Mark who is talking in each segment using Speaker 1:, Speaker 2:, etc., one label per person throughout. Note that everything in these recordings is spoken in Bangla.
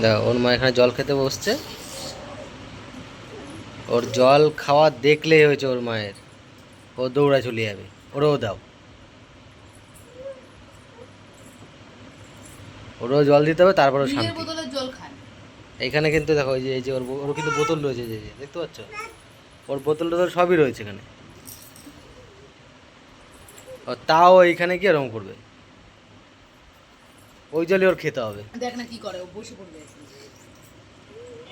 Speaker 1: দেখো ওর মা এখানে জল খেতে বসছে, ওর জল খাওয়া দেখলেই হয়েছে ওর মায়ের, ও দৌড়া চলে যাবে। ওরও দাও, ওরও জল দিতে হবে, তারপরেও
Speaker 2: নিজের
Speaker 1: শান্তি।
Speaker 2: বোতলের জল খায়।
Speaker 1: এখানে কিন্তু দেখো এই যে ওর কিন্তু বোতল রয়েছে, যে দেখতে পাচ্ছ, ওর বোতল টোতল সবই রয়েছে এখানে। ও তাও এইখানে কি এরকম করবে, ওই জলই ওর খেতে হবে।
Speaker 2: দেখ না কি করে, ও বসে পড়বে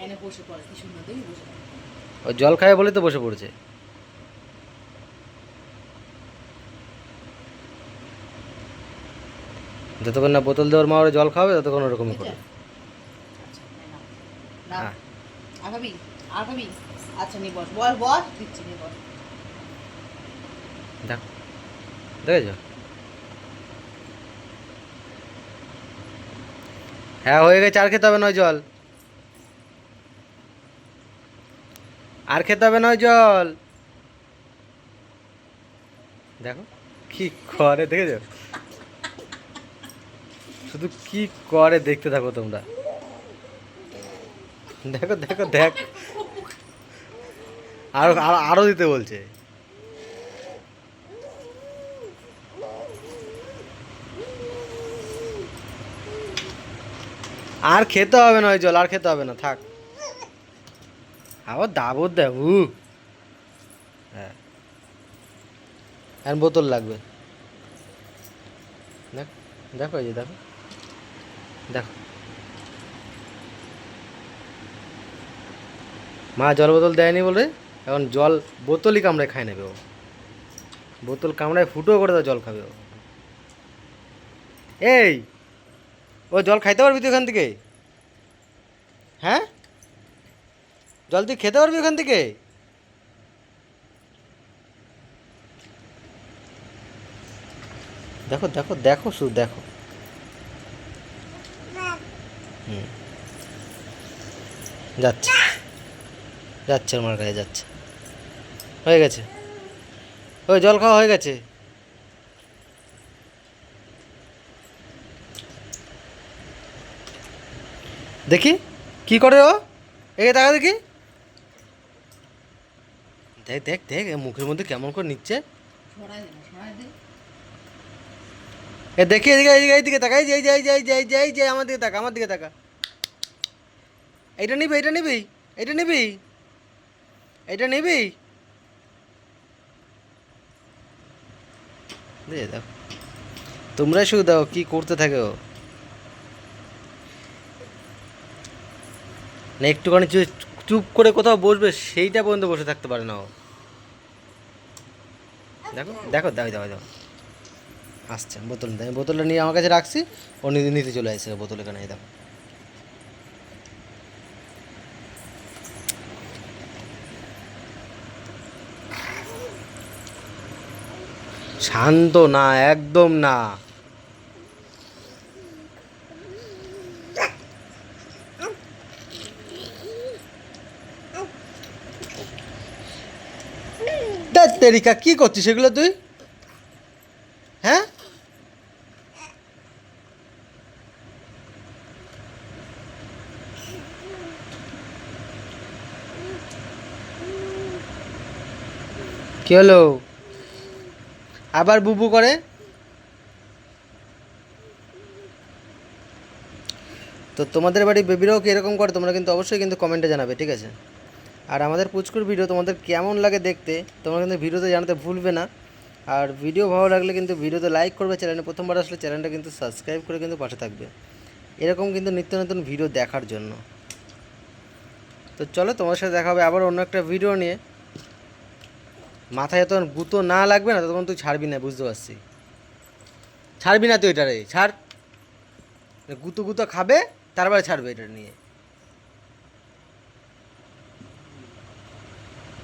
Speaker 2: এনে বসে পড়ে, কি সুন্দর দেখি বসে পড়ে।
Speaker 1: ও জল খায় বলে তো বসে পড়েছে। যতক্ষণ না বোতল দেওয়ার মা ওরা জল খাওয়াবে ততক্ষণ ওরকমই
Speaker 2: বুঝলে?
Speaker 1: করবে।
Speaker 2: আচ্ছা না
Speaker 1: হ্যাঁ,
Speaker 2: আর খাবি, আর খাবি। আচ্ছা নি বস, বস বস, দিচ্ছি নি বস।
Speaker 1: দেখো, দেখেছো? হ্যাঁ হয়ে গেছে, আর খেতে হবে নয় জল, আর খেতে হবে নয় জল। দেখো কি করে, দেখেছো? শুধু কি করে দেখতে থাকো তোমরা। দেখো দেখো দেখ, আরো আরো আরো দিতে বলছে। আর খেতে হবে না ওই জল, আর খেতে হবে না, থাক। আবার দাবর দেখ হ্যাঁ, আর বোতল লাগবে। দেখ, দেখো এই যে দেখো, দেখো মা জল বোতল দেয়নি বলে এখন জল বোতলই কামড়ায় খাই নেবে ও, বোতল কামড়ায় ফুটো করে তো জল খাবে ও। এই, ও জল খাইতে পারবি তুই এখান থেকে? হ্যাঁ, জল তুই খেতে পারবি ওখান থেকে? দেখো দেখো দেখো, শুধু দেখো। হুম, যাচ্ছে, যাচ্ছে আমার কাছে যাচ্ছে। হয়ে গেছে, ওই জল খাওয়া হয়ে গেছে। দেখি কি করে ও, একে তাকা দেখি, দেখ দেখ দেখ এ মুখের মধ্যে কেমন করে নিচ্ছে।
Speaker 2: সরাই দে না, সরাই দে।
Speaker 1: এ দেখি এদিকে এইদিকে এইদিকে তাকা, এই যে এই যে এই যে এই যে এই যে এই যে আমার দিকে তাকা, আমার দিকে তাকা। এইটা নিবি, এইটা নিবি, এইটা নিবি, এইটা নিবি। দেখে দাও, তোমরা শুধু দাও কি করতে থাকে ও। না একটুখানি চুপ করে কোথাও বসবে সেইটা পর্যন্ত বসে থাকতে পারে না ও। দেখো দেখো, দাও দাও দাও, আসছে বোতল, আমি বোতলটা নিয়ে আমার কাছে রাখছি, ও নিতে নিতে চলে আসছে বোতল এখানে, এই দেখো। শান্ত না, একদম না। ধ্যাৎ তেরিকা, কি করছিস সেগুলো তুই? হ্যাঁ, কি হলো, আবার বুবু করে? তো তোমাদের বাড়ি বেবিরাও কি এরকম করে? তোমরা কিন্তু অবশ্যই কিন্তু কমেন্টে জানাবে, ঠিক আছে? আর আমাদের পুচকুর ভিডিও তোমাদের কেমন লাগে দেখতে তোমরা কিন্তু ভিডিওতে জানাতে ভুলবে না। আর ভিডিও ভালো লাগলে কিন্তু ভিডিওতে লাইক করবে, চ্যানেলে প্রথমবার আসলে চ্যানেলটা কিন্তু সাবস্ক্রাইব করে কিন্তু পাশে থাকবে এরকম কিন্তু নিত্য নতুন ভিডিও দেখার জন্য। তো চলো, তোমার সাথে দেখা হবে আবার অন্য একটা ভিডিও নিয়ে। মাথায় যতক্ষণ গুঁতো না লাগবে না ততক্ষণ তুই ছাড়বি না, বুঝতে পারছি। ছাড়বি না তুই এটারে, ছাড়। গুঁতো গুঁতো খাবে, তারপরে ছাড়বে এটা নিয়ে।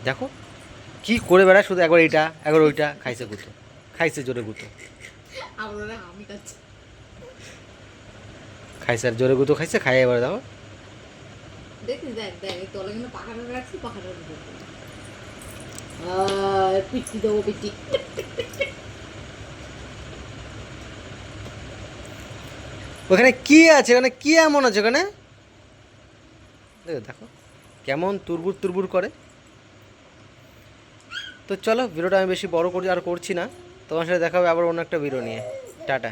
Speaker 1: দেখো কি করে বেড়ায়, শুধু একবার এইটা একবার ওইটা, খাইছে গুঁতো, খাইছে জোরে গুঁতো,
Speaker 2: আমরা আমি খাচ্ছি।
Speaker 1: খাইছে আর জোরে গুঁতো খাইছে, খাই এবার দাও।
Speaker 2: দেখিস, দেখ দেখ, এই তলে কিন্তু পাখাটা রাখছি, পাখাটা পিটি দেবো, পিটি।
Speaker 1: ওখানে কি আছে, ওখানে কি এমন আছে ওখানে? দেখো কেমন তুরবুর তুরবুর করে। তো চলো ভিডিওটা আমি বেশি বড় করছি না, তোমার সাথে দেখা হবে আবার অন্য একটা ভিডিও নিয়ে। টাটা।